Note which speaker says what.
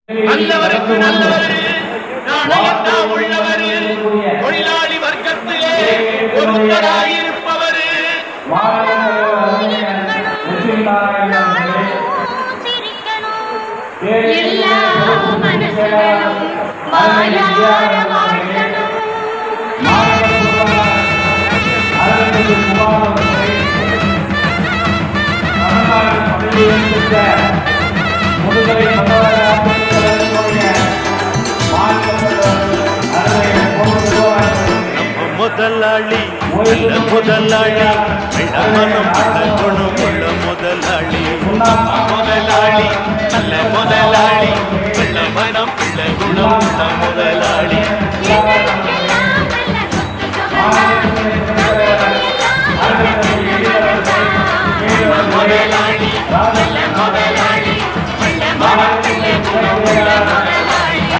Speaker 1: நல்லவருக்கு நல்லவர், நாணயத்தான் உள்ளவர், தொழிலாளி வர்க்கத்திலே ஒருத்தராயிருப்பவர்.
Speaker 2: எல்லா மனசுகளும் வாயார வாழ்த்தணும்.
Speaker 3: முதலாளி முதலாளி மனம் குணம் உள்ள முதலாளி முதலாளி நல்ல முதலாளி மனம் குணம் உள்ள முதலாளி